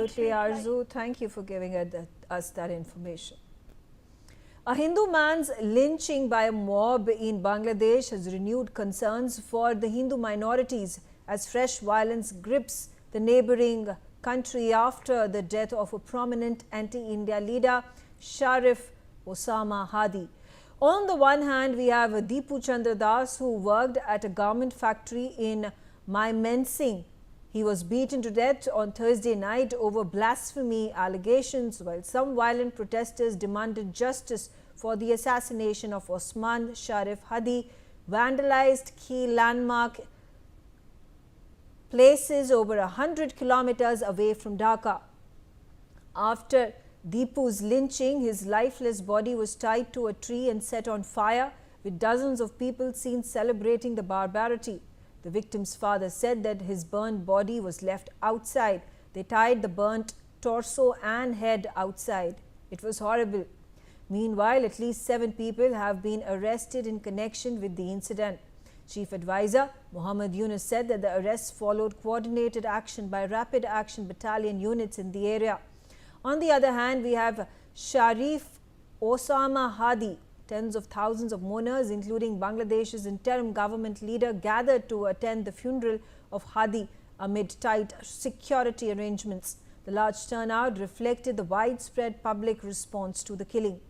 Absolutely, Arzu. Thank you for giving us that information. A Hindu man's lynching by a mob in Bangladesh has renewed concerns for the Hindu minorities as fresh violence grips the neighboring country after the death of a prominent anti-India leader, Sharif Osama Hadi. On the one hand, we have Dipu Das, who worked at a garment factory in Mymensingh. He was beaten to death on Thursday night over blasphemy allegations, while some violent protesters demanded justice for the assassination of Osman Sharif Hadi, vandalized key landmark places over 100 kilometers away from Dhaka. After Dipu's lynching, his lifeless body was tied to a tree and set on fire, with dozens of people seen celebrating the barbarity. The victim's father said that his burnt body was left outside. They tied the burnt torso and head outside. It was horrible. Meanwhile, at least 7 people have been arrested in connection with the incident. Chief Advisor Muhammad Yunus said that the arrests followed coordinated action by Rapid Action Battalion units in the area. On the other hand, we have Sharif Osama Hadi. Tens of thousands of mourners, including Bangladesh's interim government leader, gathered to attend the funeral of Hadi amid tight security arrangements. The large turnout reflected the widespread public response to the killing.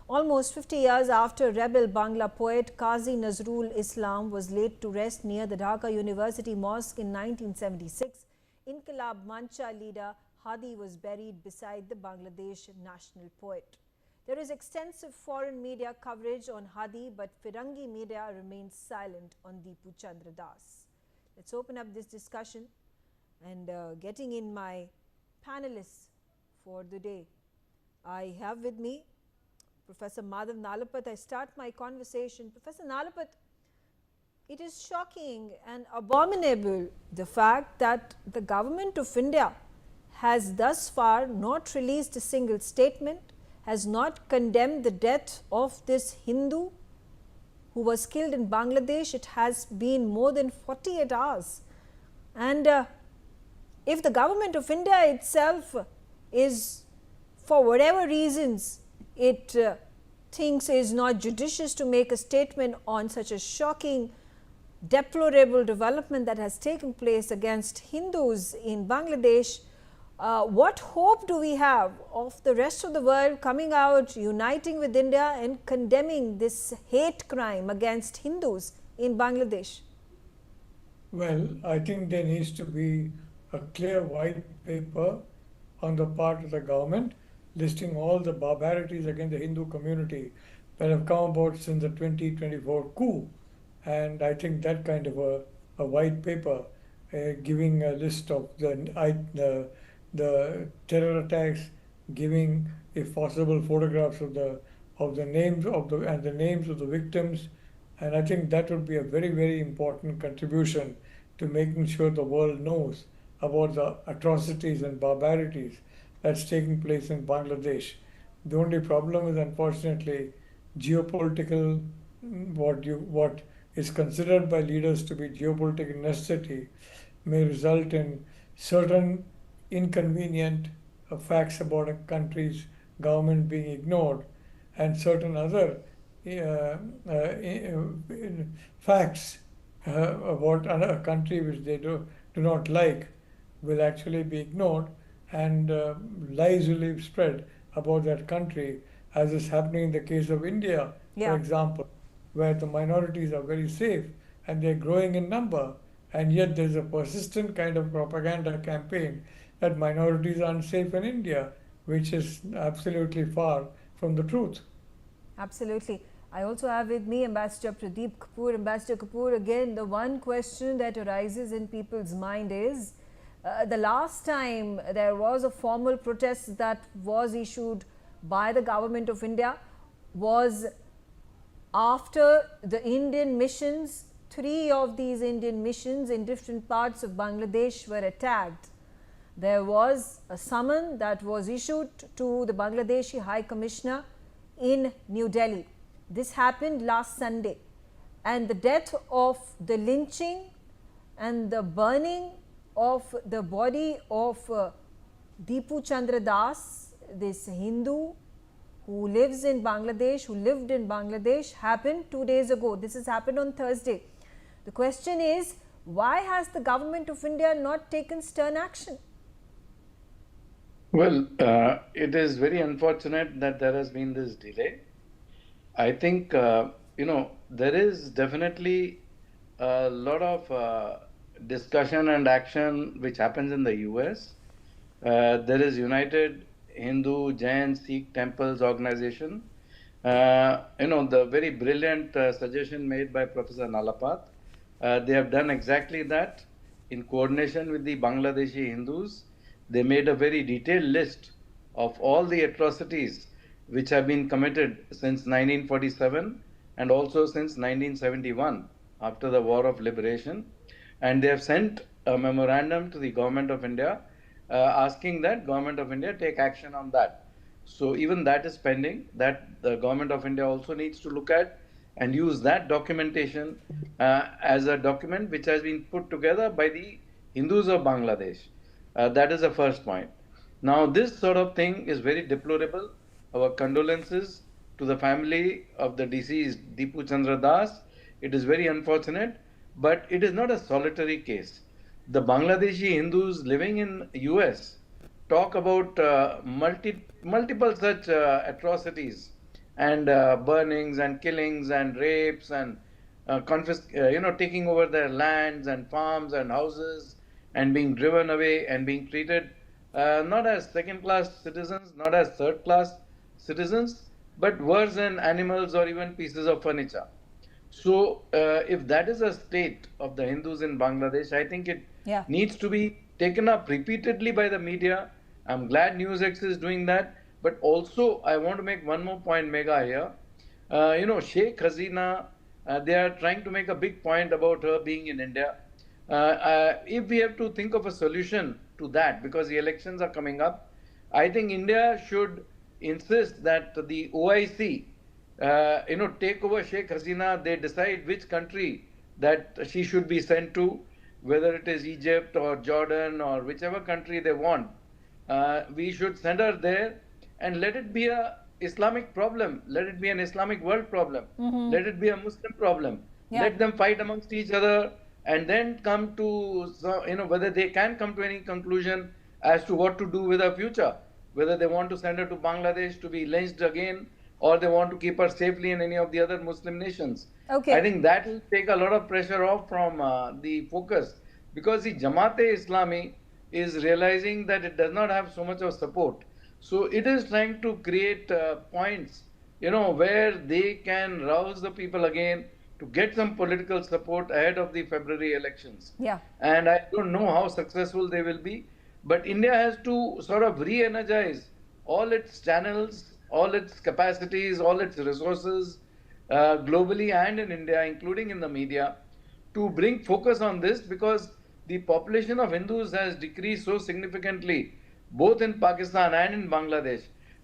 Almost 50 years after rebel Bangla poet Qazi Nazrul Islam was laid to rest near the Dhaka University Mosque in 1976, Inqilab Mancha leader Hadi was buried beside the Bangladesh national poet. There is extensive foreign media coverage on Hadi, but Firangi media remains silent on Dipu Das. Let's open up this discussion and getting in my panelists for the day. I have with me Professor Madhav Nalapat. I start my conversation. Professor Nalapat, it is shocking and abominable the fact that the government of India has thus far not released a single statement, has not condemned the death of this Hindu who was killed in Bangladesh. It has been more than 48 hours. And if the government of India itself is, for whatever reasons, it thinks is not judicious to make a statement on such a shocking, deplorable development that has taken place against Hindus in Bangladesh, what hope do we have of the rest of the world coming out, uniting with India and condemning this hate crime against Hindus in Bangladesh? Well, I think there needs to be a clear white paper on the part of the government listing all the barbarities against the Hindu community that have come about since the 2024 coup. And I think that kind of a white paper giving a list of the terror attacks, giving, if possible, photographs of the names of the names of the victims, and I think that would be a very, very important contribution to making sure the world knows about the atrocities and barbarities that's taking place in Bangladesh. The only problem is, unfortunately, geopolitical, what is considered by leaders to be geopolitical necessity may result in certain inconvenient facts about a country's government being ignored, and certain other facts about a country which they do not like will actually be ignored, and lies will be spread about that country, as is happening in the case of India, for example, where the minorities are very safe and they're growing in number, and yet there's a persistent kind of propaganda campaign that minorities are unsafe in India, which is absolutely far from the truth. Absolutely. I also have with me Ambassador Pradeep Kapoor. Ambassador Kapoor, again, the one question that arises in people's mind is, the last time there was a formal protest that was issued by the government of India was after the Indian missions. 3 of these Indian missions in different parts of Bangladesh were attacked. There was a summon that was issued to the Bangladeshi High Commissioner in New Delhi. This happened last Sunday, and the death of the lynching and the burning of the body of Dipu Chandra Das, this Hindu who lives in Bangladesh, who lived in Bangladesh, happened 2 days ago. This has happened on Thursday. The question is, why has the government of India not taken stern action? Well, it is very unfortunate that there has been this delay. I think, there is definitely a lot of discussion and action which happens in the US. There is United Hindu Jain Sikh Temples Organization. The very brilliant suggestion made by Professor Nalapat. They have done exactly that in coordination with the Bangladeshi Hindus. They made a very detailed list of all the atrocities which have been committed since 1947 and also since 1971 after the War of Liberation. And they have sent a memorandum to the Government of India asking that Government of India take action on that. So even that is pending, that the Government of India also needs to look at and use that documentation as a document which has been put together by the Hindus of Bangladesh. That is the first point. Now, this sort of thing is very deplorable. Our condolences to the family of the deceased Dipu Chandra Das. It is very unfortunate, but it is not a solitary case. The Bangladeshi Hindus living in US talk about multiple such atrocities and burnings and killings and rapes and taking over their lands and farms and houses and being driven away and being treated not as second-class citizens, not as third-class citizens, but worse than animals or even pieces of furniture. So, if that is a state of the Hindus in Bangladesh, I think it needs to be taken up repeatedly by the media. I'm glad NewsX is doing that. But also, I want to make one more point, Megha, here. Sheikh Hasina, they are trying to make a big point about her being in India. If we have to think of a solution to that, because the elections are coming up, I think India should insist that the OIC, take over Sheikh Hasina. They decide which country that she should be sent to, whether it is Egypt or Jordan or whichever country they want. We should send her there and let it be a Islamic problem. Let it be an Islamic world problem. Let it be a Muslim problem. Let them fight amongst each other and then come to, whether they can come to any conclusion as to what to do with her future. Whether they want to send her to Bangladesh to be lynched again, or they want to keep her safely in any of the other Muslim nations. Okay. I think that will take a lot of pressure off from the focus, because the Jamaat-e-Islami is realizing that it does not have so much of support. So it is trying to create points, where they can rouse the people again to get some political support ahead of the February elections. Yeah. And I don't know how successful they will be, but India has to sort of re-energize all its channels, all its capacities, all its resources, globally and in India, including in the media, to bring focus on this, because the population of Hindus has decreased so significantly, both in Pakistan and in Bangladesh,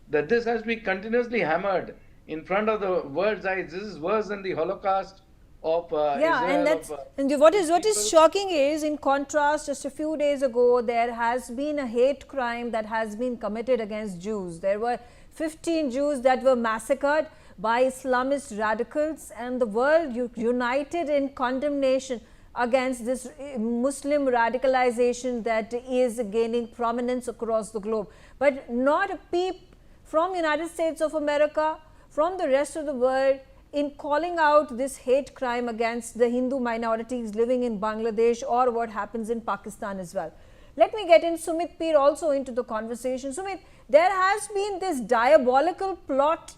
that this has to be continuously hammered in front of the world's eyes. This is worse than the Holocaust of Israel. And what is shocking is, in contrast, just a few days ago, there has been a hate crime that has been committed against Jews. There were 15 Jews that were massacred by Islamist radicals, and the world united in condemnation against this Muslim radicalization that is gaining prominence across the globe. But not a peep from United States of America, from the rest of the world, in calling out this hate crime against the Hindu minorities living in Bangladesh, or what happens in Pakistan as well. Let me get in Sumit Peer also into the conversation. Sumit, there has been this diabolical plot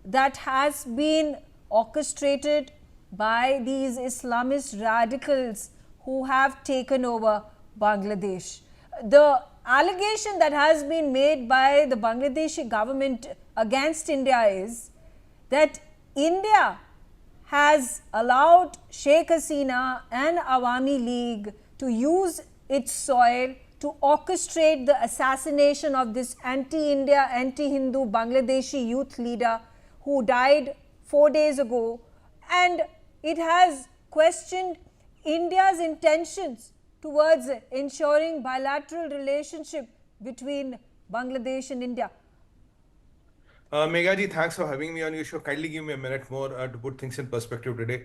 that has been orchestrated by these Islamist radicals who have taken over Bangladesh. The allegation that has been made by the Bangladeshi government against India is that India has allowed Sheikh Hasina and Awami League to use its soil to orchestrate the assassination of this anti-India, anti-Hindu Bangladeshi youth leader who died 4 days ago, and it has questioned India's intentions towards ensuring bilateral relationship between Bangladesh and India? Meghaji, thanks for having me on your show. Kindly give me a minute more to put things in perspective today.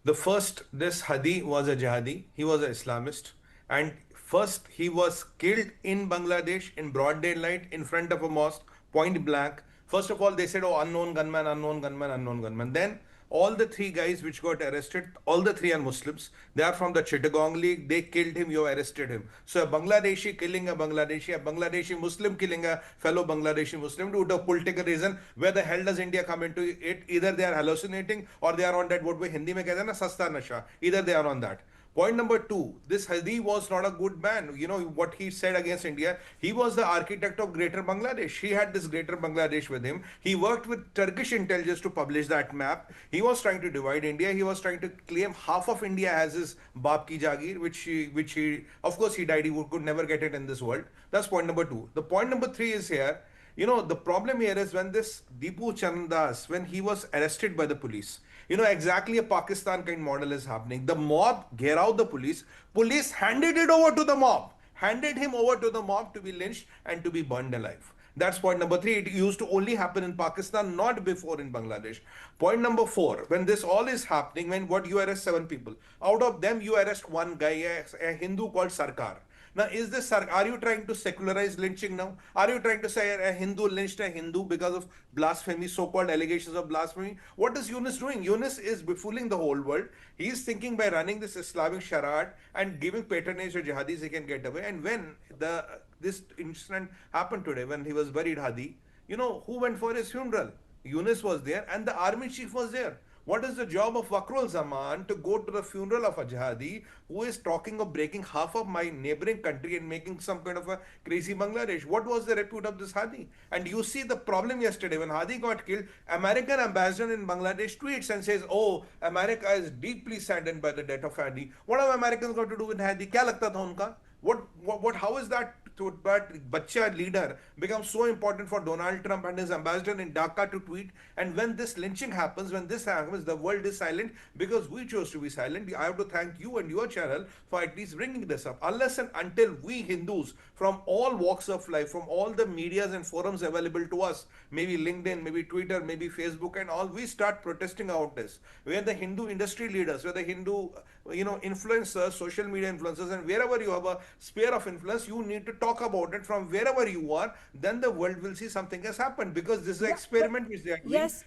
The first, this Hadi was a jihadi. He was an Islamist. And first, he was killed in Bangladesh in broad daylight in front of a mosque, point blank. First of all, they said, oh, unknown gunman, unknown gunman, unknown gunman. Then all the three guys which got arrested, all the three are Muslims. They are from the Chittagong League. They killed him, you arrested him. So a Bangladeshi killing a Bangladeshi Muslim killing a fellow Bangladeshi Muslim due to a political reason. Where the hell does India come into it? Either they are hallucinating or they are on that, what we Hindi mein kehte hain na, sasta nasha. Either they are on that. Point number two, this Hadi was not a good man. You know what he said against India? He was the architect of Greater Bangladesh. He had this Greater Bangladesh with him. He worked with Turkish intelligence to publish that map. He was trying to divide India. He was trying to claim half of India as his Baap ki Jagir, which he, of course, he died. He could never get it in this world. That's point number two. The point number three is here. You know, the problem here is when this Dipu Chandas, when he was arrested by the police, you know, exactly a Pakistan kind model is happening. The mob gear out the police. Police handed it over to the mob, handed him over to the mob to be lynched and to be burned alive. That's point number three. It used to only happen in Pakistan, not before in Bangladesh. Point number four, when this all is happening, when what you arrest 7 people, out of them you arrest one guy, a Hindu called Sarkar. Now, is this, are you trying to secularize lynching now? Are you trying to say a Hindu lynched a Hindu because of blasphemy, so-called allegations of blasphemy? What is Yunus doing? Yunus is befooling the whole world. He is thinking by running this Islamic charade and giving patronage to jihadis, he can get away. And when this incident happened today, when he was buried, Hadi, you know, who went for his funeral? Yunus was there and the army chief was there. What is the job of Fakrul Zaman to go to the funeral of a jihadi who is talking of breaking half of my neighboring country and making some kind of a crazy Bangladesh? What was the repute of this Hadi? And you see the problem yesterday when Hadi got killed, American ambassador in Bangladesh tweets and says, oh, America is deeply saddened by the death of Hadi. What have Americans got to do with Hadi? Kya lagta tha unka? How is that bacha leader becomes so important for Donald Trump and his ambassador in Dhaka to tweet? And when this lynching happens, when this happens, the world is silent because we chose to be silent. I have to thank you and your channel for at least bringing this up. Unless and until we Hindus from all walks of life, from all the medias and forums available to us, maybe LinkedIn, maybe Twitter, maybe Facebook and all, we start protesting about this, where the Hindu industry leaders, where the Hindu, influencers, social media influencers, and wherever you have a sphere of influence, you need to talk about it from wherever you are. Then the world will see something has happened, because this is an experiment which they are doing. Yes,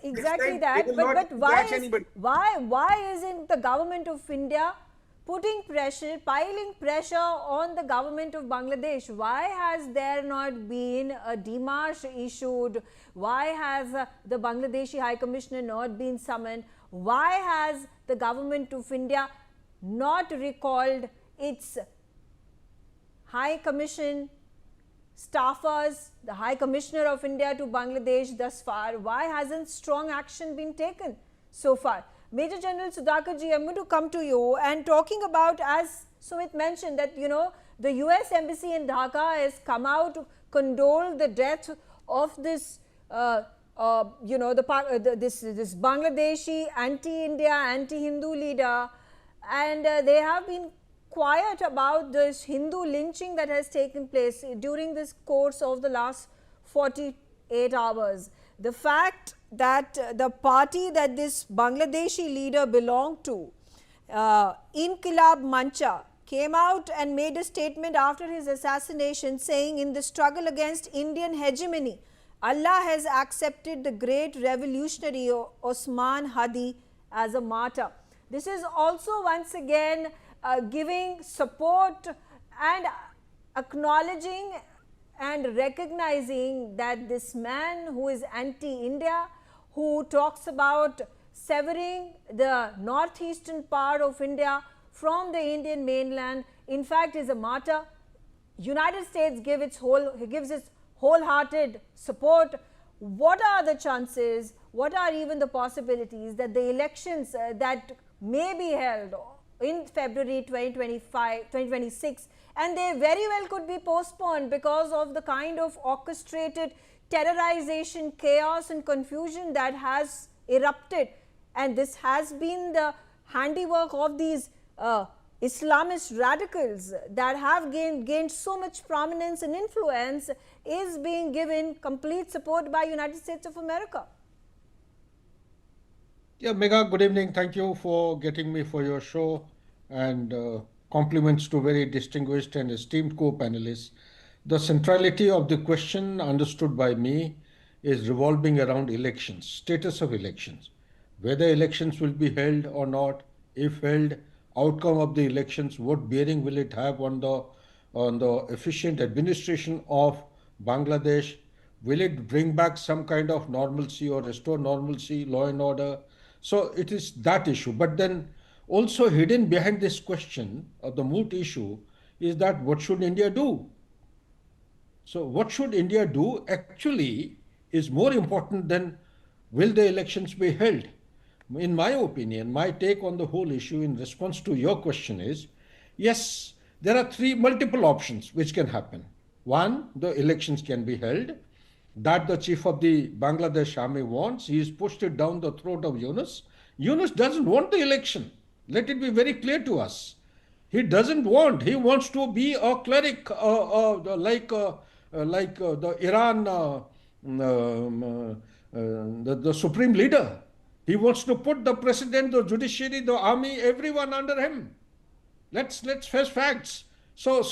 exactly that. But why isn't the government of India putting pressure, piling pressure on the government of Bangladesh? Why has there not been a demarche issued? Why has the Bangladeshi High Commissioner not been summoned? Why has the government of India not recalled its High Commission staffers, the High Commissioner of India to Bangladesh thus far? Why hasn't strong action been taken so far? Major General Sudhakar ji, I'm going to come to you and talking about, as Sumit mentioned, that the US Embassy in Dhaka has come out to condole the death of this this Bangladeshi anti-India, anti-Hindu leader, and they have been quiet about this Hindu lynching that has taken place during this course of the last 48 hours. The fact that the party that this Bangladeshi leader belonged to, Inqilab Mancha, came out and made a statement after his assassination saying, in the struggle against Indian hegemony, Allah has accepted the great revolutionary Osman Hadi as a martyr. This is also once again giving support and acknowledging and recognizing that this man who is anti-India, who talks about severing the northeastern part of India from the Indian mainland, in fact is a martyr. United States gives its wholehearted support. What are the chances, what are even the possibilities that the elections that may be held in February 2026, and they very well could be postponed because of the kind of orchestrated terrorization, chaos and confusion that has erupted, and this has been the handiwork of these Islamist radicals that have gained so much prominence and influence is being given complete support by United States of America. Yeah, Mega, good evening. Thank you for getting me for your show and compliments to very distinguished and esteemed co-panelists. The centrality of the question understood by me is revolving around elections, status of elections, whether elections will be held or not, if held, outcome of the elections, what bearing will it have on the efficient administration of Bangladesh? Will it bring back some kind of normalcy or restore normalcy, law and order? So it is that issue. But then also hidden behind this question of the moot issue is that what should India do? So what should India do actually is more important than will the elections be held. In my opinion, my take on the whole issue in response to your question is, yes, there are three multiple options which can happen. One, the elections can be held. That the chief of the Bangladesh army wants. He has pushed it down the throat of Yunus. Yunus doesn't want the election. Let it be very clear to us. He doesn't want. He wants to be a cleric, the Iran, the supreme leader. He wants to put the president, the judiciary, the army, everyone under him. Let's face facts. So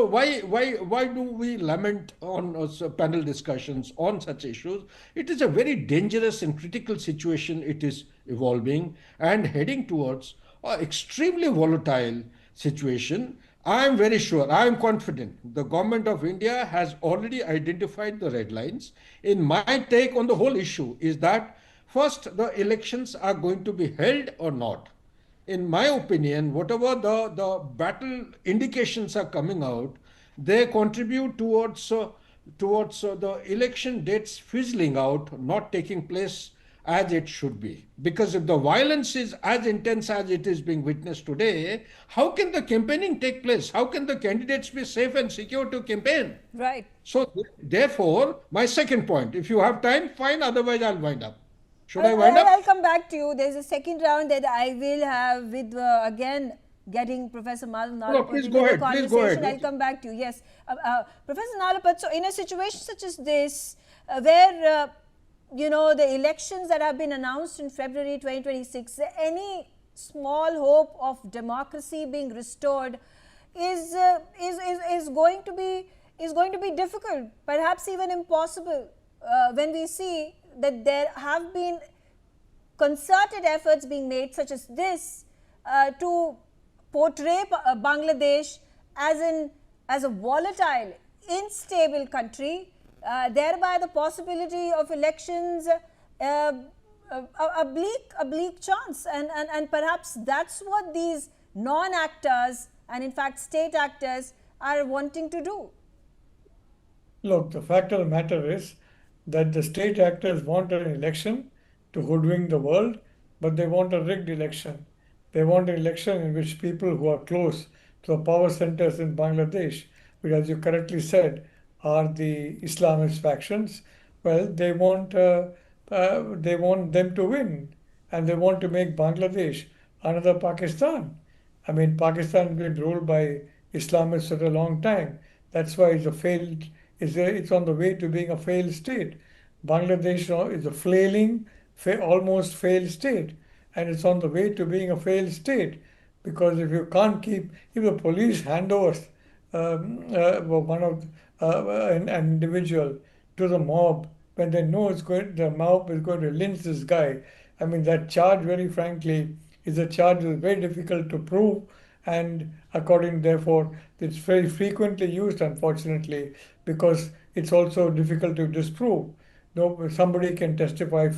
why do we lament on panel discussions on such issues? It is a very dangerous and critical situation. It is evolving and heading towards an extremely volatile situation. I am very sure, I am confident the government of India has already identified the red lines. In my take on the whole issue is that first, the elections are going to be held or not. In my opinion, whatever the battle indications are coming out, they contribute towards the election dates fizzling out, not taking place as it should be. Because if the violence is as intense as it is being witnessed today, how can the campaigning take place? How can the candidates be safe and secure to campaign? Right. So therefore, my second point, if you have time, fine, otherwise I'll wind up. Should I wind up? I'll come back to you. There's a second round that I will have with, again, getting Professor Nalapat No, please into go the ahead. conversation. Please go ahead. I'll come back to you. Yes. Professor Nalapat, so in a situation such as this, where, the elections that have been announced in February 2026, any small hope of democracy being restored is going to be difficult, perhaps even impossible, when we see that there have been concerted efforts being made such as this to portray Bangladesh as a volatile, unstable country, thereby the possibility of elections a bleak chance, and perhaps that's what these non-actors and in fact state actors are wanting to do. Look, the fact of the matter is that the state actors want an election to hoodwink the world, but they want a rigged election. They want an election in which people who are close to the power centers in Bangladesh, which, as you correctly said, are the Islamist factions, well, they want them to win, and they want to make Bangladesh another Pakistan. I mean, Pakistan has been ruled by Islamists for a long time. That's why it's on the way to being a failed state. Bangladesh is a flailing, almost failed state, and it's on the way to being a failed state, because if the police handovers an individual to the mob when they know the mob is going to lynch this guy, I mean, that charge, very frankly, is a charge that is very difficult to prove, and therefore, it's very frequently used, unfortunately, because it's also difficult to disprove. No, somebody can testify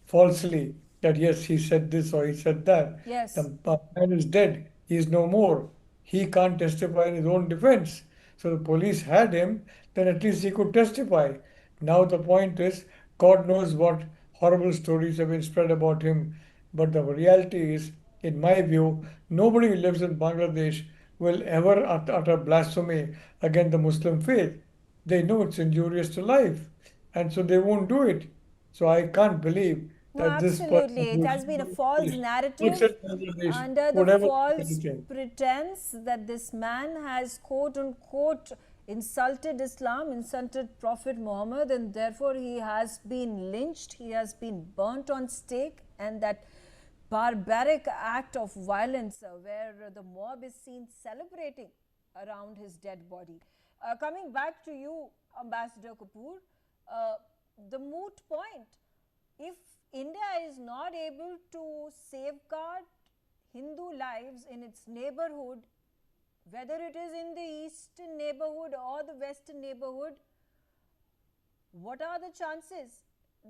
falsely that yes, he said this or he said that. Yes. The man is dead. He is no more. He can't testify in his own defense. So the police had him, then at least he could testify. Now the point is, God knows what horrible stories have been spread about him. But the reality is, in my view, nobody who lives in Bangladesh will ever utter blasphemy against the Muslim faith. They know it's injurious to life, and so they won't do it. So I can't believe No, that this person absolutely. It has been a false narrative under the whatever false anything. pretense that this man has quote unquote insulted Islam, insulted Prophet Muhammad, and therefore he has been lynched, he has been burnt on stake, and that barbaric act of violence where the mob is seen celebrating around his dead body. Coming back to you, Ambassador Kapoor, the moot point, if India is not able to safeguard Hindu lives in its neighborhood, whether it is in the eastern neighborhood or the western neighborhood, what are the chances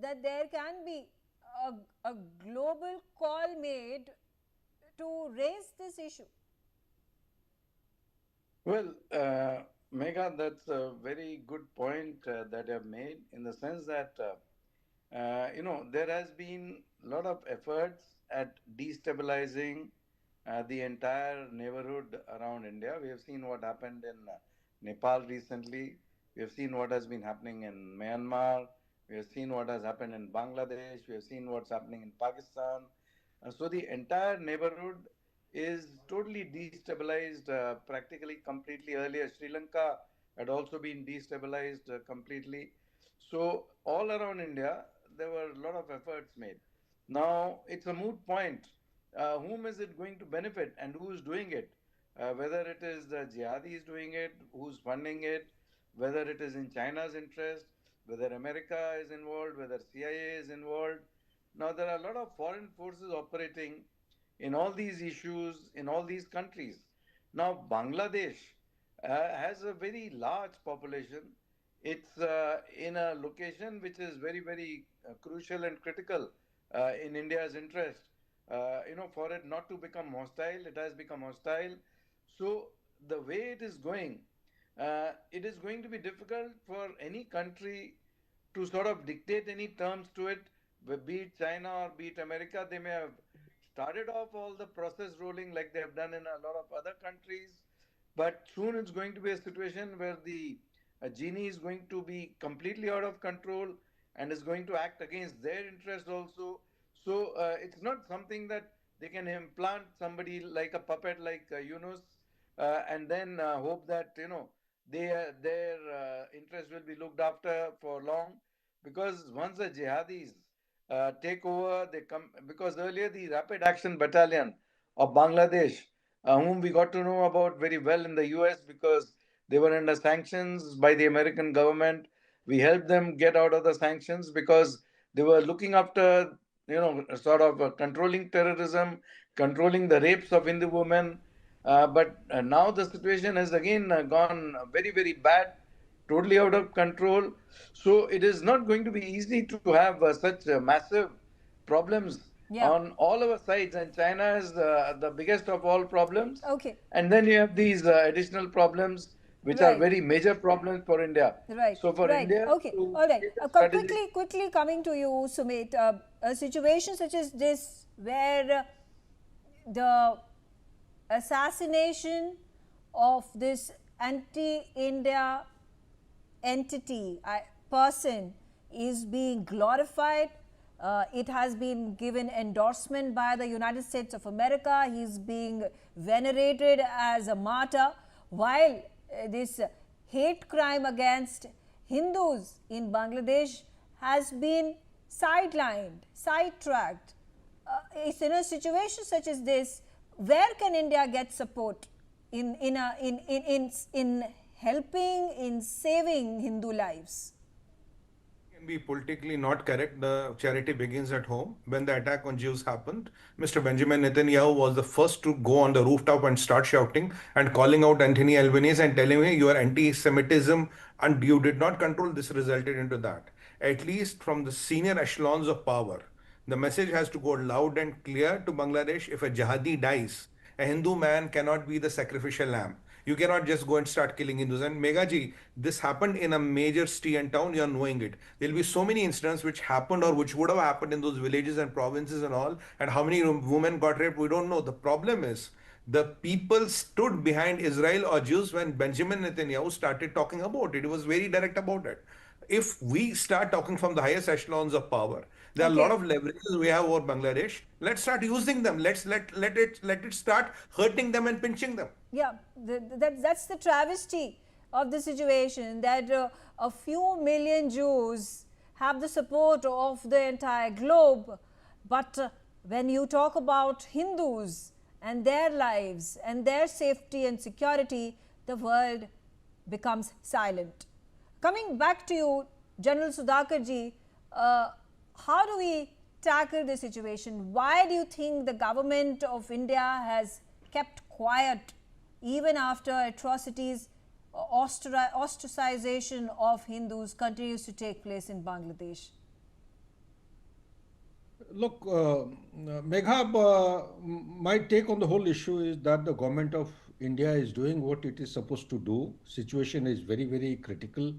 that there can be a global call made to raise this issue? Well, Megha, that's a very good point that you have made, in the sense that there has been a lot of efforts at destabilizing the entire neighborhood around India. We have seen what happened in Nepal recently. We have seen what has been happening in Myanmar. We have seen what has happened in Bangladesh. We have seen what's happening in Pakistan. So the entire neighborhood is totally destabilized, practically completely. Earlier, Sri Lanka had also been destabilized completely. So all around India, there were a lot of efforts made. Now it's a moot point. Whom is it going to benefit, and who is doing it? Whether it is the jihadis doing it, who's funding it, whether it is in China's interest, whether America is involved, whether CIA is involved. Now there are a lot of foreign forces operating in all these issues in all these countries. Now Bangladesh has a very large population. It's in a location which is very, very crucial and critical in India's interest. For it not to become hostile, it has become hostile. So the way it is going to be difficult for any country to sort of dictate any terms to it, be it China or be it America. They may have started off all the process rolling like they have done in a lot of other countries, but soon it's going to be a situation where the genie is going to be completely out of control and is going to act against their interest also. So it's not something that they can implant somebody like a puppet like Yunus and then hope that their interest will be looked after for long, because once the jihadis take over, they come, because earlier the Rapid Action Battalion of Bangladesh, whom we got to know about very well in the US because they were under sanctions by the American government. We helped them get out of the sanctions because they were looking after, sort of controlling terrorism, controlling the rapes of Hindu women. But now the situation has again gone very, very bad, totally out of control. So it is not going to be easy to have such massive problems Yeah. on all our sides, and China is the biggest of all problems. Okay. And then you have these additional problems, which are Right. very major problems for India. Right. So for Right. India Okay. to All right. take a strategic Quickly coming to you, Sumit. A situation such as this, where the assassination of this anti-India entity, person, is being glorified. It has been given endorsement by the United States of America. He's being venerated as a martyr, while this hate crime against Hindus in Bangladesh has been sidetracked. It's in a situation such as this, where can India get support in helping, in saving Hindu lives? Can be politically not correct. The charity begins at home. When the attack on Jews happened, Mr. Benjamin Netanyahu was the first to go on the rooftop and start shouting and calling out Anthony Albanese and telling him, you are anti-Semitism and you did not control. This resulted into that. At least from the senior echelons of power, the message has to go loud and clear to Bangladesh. If a jihadi dies, a Hindu man cannot be the sacrificial lamb. You cannot just go and start killing Hindus. And Meghaji, this happened in a major city and town, you're knowing it. There'll be so many incidents which happened or which would have happened in those villages and provinces and all. And how many women got raped, we don't know. The problem is, the people stood behind Israel or Jews when Benjamin Netanyahu started talking about it. He was very direct about it. if we start talking from the highest echelons of power, there are a lot Okay. of leverages we have over Bangladesh. Let's start using them. Let it start hurting them and pinching them. Yeah, that's the travesty of the situation, that a few million Jews have the support of the entire globe. But when you talk about Hindus and their lives and their safety and security, the world becomes silent. Coming back to you, General Sudhakarji, how do we tackle the situation? Why do you think the government of India has kept quiet even after atrocities, ostracization of Hindus continues to take place in Bangladesh? Look, Meghab, my take on the whole issue is that the government of India is doing what it is supposed to do. Situation is very, very critical.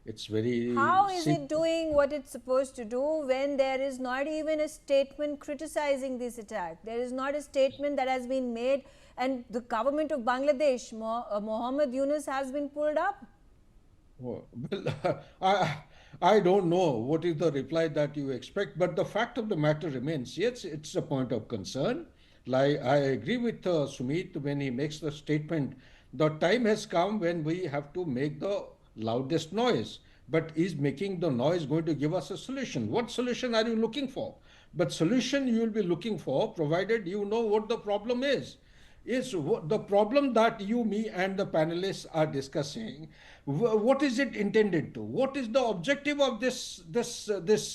It's very How is it doing what it's supposed to do when there is not even a statement criticizing this attack? There is not a statement that has been made, and the government of Bangladesh, Mohammed Yunus, has been pulled up. Well, I don't know what is the reply that you expect, but the fact of the matter remains, yes, it's a point of concern. Like I agree with Sumit when he makes the statement, the time has come when we have to make the loudest noise. But is making the noise going to give us a solution? What solution are you looking for? But solution you will be looking for, provided you know what the problem is the problem that you, me, and the panelists are discussing. What is it intended to? What is the objective of this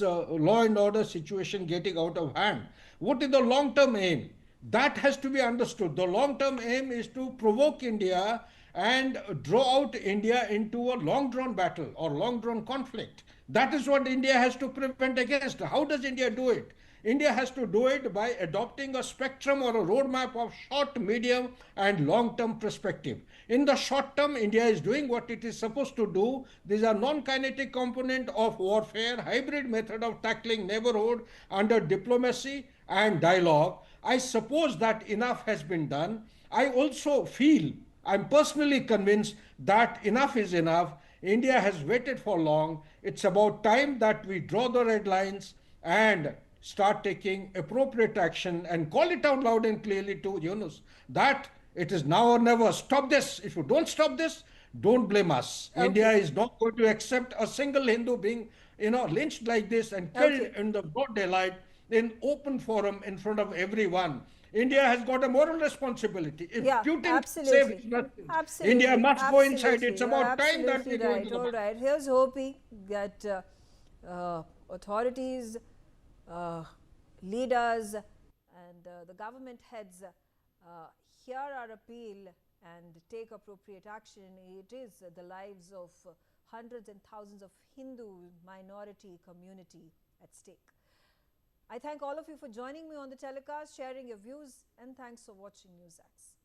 law and order situation getting out of hand? What is the long-term aim? That has to be understood. The long-term aim is to provoke India and draw out India into a long-drawn battle or long-drawn conflict. That is what India has to prevent against. How does India do it? India has to do it by adopting a spectrum or a roadmap of short, medium, and long term perspective. In the short term, India is doing what it is supposed to do. These are non kinetic component of warfare, hybrid method of tackling neighborhood under diplomacy and dialogue. I suppose that enough has been done. I also feel, I'm personally convinced that enough is enough. India has waited for long. It's about time that we draw the red lines and start taking appropriate action and call it out loud and clearly to Yunus that it is now or never. Stop this. If you don't stop this, don't blame us. Okay. India is not going to accept a single Hindu being, lynched like this and killed Okay. in the broad daylight in open forum in front of everyone. India has got a moral responsibility. If Yeah, Putin saves absolutely. Russians, India Absolutely. must go inside. Absolutely. It's You're about time that absolutely we go right. into the All right. Here's hoping that authorities, leaders, and the government heads hear our appeal and take appropriate action. It is the lives of hundreds and thousands of Hindu minority community at stake. I thank all of you for joining me on the telecast, sharing your views, and thanks for watching NewsX.